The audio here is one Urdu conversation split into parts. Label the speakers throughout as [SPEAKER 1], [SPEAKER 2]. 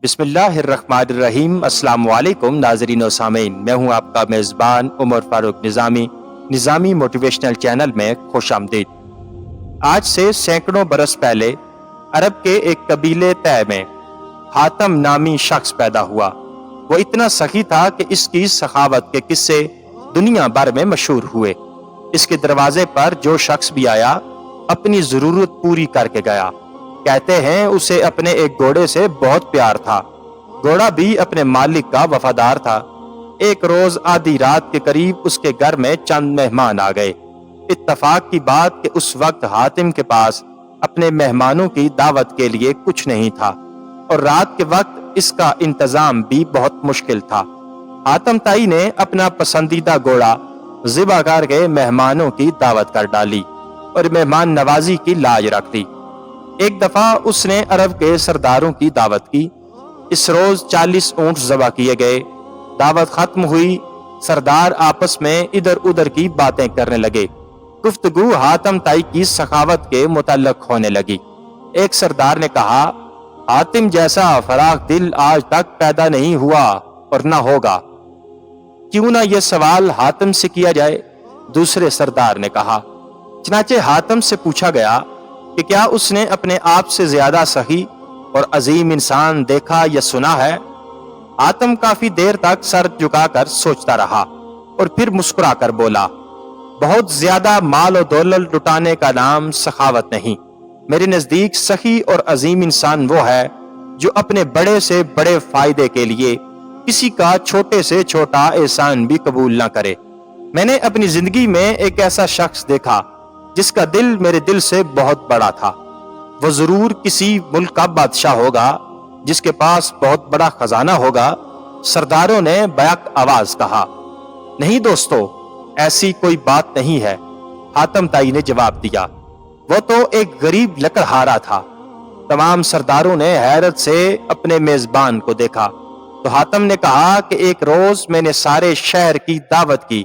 [SPEAKER 1] بسم اللہ الرحمن الرحیم۔ السلام علیکم ناظرین و سامعین، میں ہوں آپ کا میزبان عمر فاروق نظامی موٹیویشنل چینل میں خوش آمدید۔ آج سے سینکڑوں برس پہلے عرب کے ایک قبیلے طے میں حاتم نامی شخص پیدا ہوا۔ وہ اتنا سخی تھا کہ اس کی سخاوت کے قصے دنیا بھر میں مشہور ہوئے۔ اس کے دروازے پر جو شخص بھی آیا اپنی ضرورت پوری کر کے گیا۔ کہتے ہیں اسے اپنے ایک گھوڑے سے بہت پیار تھا۔ گھوڑا بھی اپنے مالک کا وفادار تھا۔ ایک روز آدھی رات کے قریب اس کے گھر میں چند مہمان آ گئے۔ اتفاق کی بات کہ اس وقت حاتم کے پاس اپنے مہمانوں کی دعوت کے لیے کچھ نہیں تھا، اور رات کے وقت اس کا انتظام بھی بہت مشکل تھا۔ حاتم تائی نے اپنا پسندیدہ گھوڑا ذبح کر کے مہمانوں کی دعوت کر ڈالی اور مہمان نوازی کی لاج رکھ دی۔ ایک دفعہ اس نے عرب کے سرداروں کی دعوت کی۔ اس روز 40 اونٹ ذبح کیے گئے۔ دعوت ختم ہوئی، سردار آپس میں ادھر ادھر کی باتیں کرنے لگے۔ گفتگو حاتم تائی کی سخاوت کے متعلق ہونے لگی۔ ایک سردار نے کہا، حاتم جیسا فراخ دل آج تک پیدا نہیں ہوا اور نہ ہوگا، کیوں نہ یہ سوال حاتم سے کیا جائے؟ دوسرے سردار نے کہا۔ چنانچہ حاتم سے پوچھا گیا کہ کیا اس نے اپنے آپ سے زیادہ سخی اور عظیم انسان دیکھا یا سنا ہے؟ حاتم کافی دیر تک سر جھکا کر سوچتا رہا اور پھر مسکرا کر بولا، بہت زیادہ مال و دولت لٹانے کا نام سخاوت نہیں۔ میرے نزدیک سخی اور عظیم انسان وہ ہے جو اپنے بڑے سے بڑے فائدے کے لیے کسی کا چھوٹے سے چھوٹا احسان بھی قبول نہ کرے۔ میں نے اپنی زندگی میں ایک ایسا شخص دیکھا جس کا دل میرے دل سے بہت بڑا تھا۔ وہ ضرور کسی ملک کا بادشاہ ہوگا جس کے پاس بہت بڑا خزانہ ہوگا۔ سرداروں نے بیک آواز کہا، نہیں دوستو، ایسی کوئی بات نہیں ہے۔ حاتم تائی نے جواب دیا، وہ تو ایک غریب لکڑہارا تھا۔ تمام سرداروں نے حیرت سے اپنے میزبان کو دیکھا تو حاتم نے کہا کہ ایک روز میں نے سارے شہر کی دعوت کی۔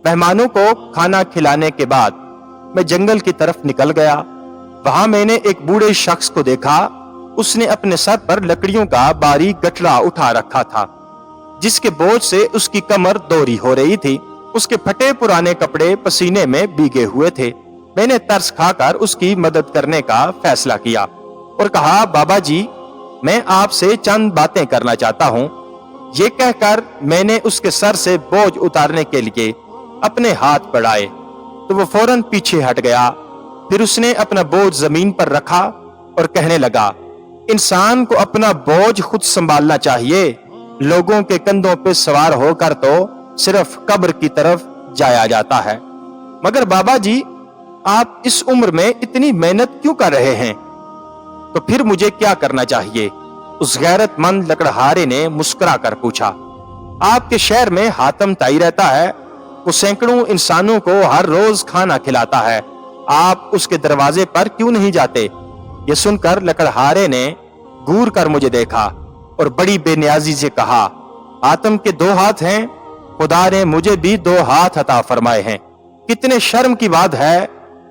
[SPEAKER 1] مہمانوں کو کھانا کھلانے کے بعد میں جنگل کی طرف نکل گیا۔ وہاں میں نے ایک بوڑھے شخص کو دیکھا۔ اس نے اپنے سر پر لکڑیوں کا باریک گٹھڑا اٹھا رکھا تھا جس کے بوجھ سے اس کی کمر دوری ہو رہی تھی۔ اس کے پھٹے پرانے کپڑے پسینے میں بھیگے ہوئے تھے۔ میں نے ترس کھا کر اس کی مدد کرنے کا فیصلہ کیا اور کہا، بابا جی، میں آپ سے چند باتیں کرنا چاہتا ہوں۔ یہ کہہ کر میں نے اس کے سر سے بوجھ اتارنے کے لیے اپنے ہاتھ بڑھائے تو وہ فوراً پیچھے ہٹ گیا۔ پھر اس نے اپنا بوجھ زمین پر رکھا اور کہنے لگا، انسان کو اپنا بوجھ خود سنبھالنا چاہیے۔ لوگوں کے کندھوں پہ سوار ہو کر تو صرف قبر کی طرف جایا جاتا ہے۔ مگر بابا جی، آپ اس عمر میں اتنی محنت کیوں کر رہے ہیں؟ تو پھر مجھے کیا کرنا چاہیے؟ اس غیرت مند لکڑہارے نے مسکرا کر پوچھا۔ آپ کے شہر میں حاتم تائی رہتا ہے، وہ سینکڑوں انسانوں کو ہر روز کھانا کھلاتا ہے، آپ اس کے دروازے پر کیوں نہیں جاتے؟ یہ سن کر لکڑہارے نے گور کر مجھے دیکھا اور بڑی بے نیازی سے کہا، حاتم کے 2 ہاتھ ہیں، خدا نے مجھے بھی 2 ہاتھ عطا فرمائے ہیں۔ کتنے شرم کی بات ہے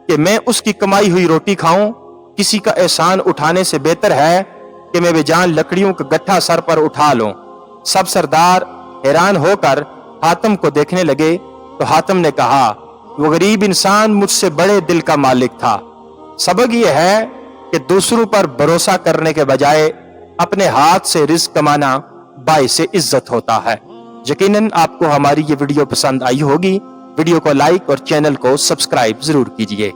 [SPEAKER 1] کہ میں اس کی کمائی ہوئی روٹی کھاؤں۔ کسی کا احسان اٹھانے سے بہتر ہے کہ میں بے جان لکڑیوں کا گٹھا سر پر اٹھا لوں۔ سب سردار حیران ہو کر حاتم کو دیکھنے لگے تو حاتم نے کہا، وہ غریب انسان مجھ سے بڑے دل کا مالک تھا۔ سبق یہ ہے کہ دوسروں پر بھروسہ کرنے کے بجائے اپنے ہاتھ سے رزق کمانا باعث عزت ہوتا ہے۔ یقیناً آپ کو ہماری یہ ویڈیو پسند آئی ہوگی۔ ویڈیو کو لائک اور چینل کو سبسکرائب ضرور کیجیے۔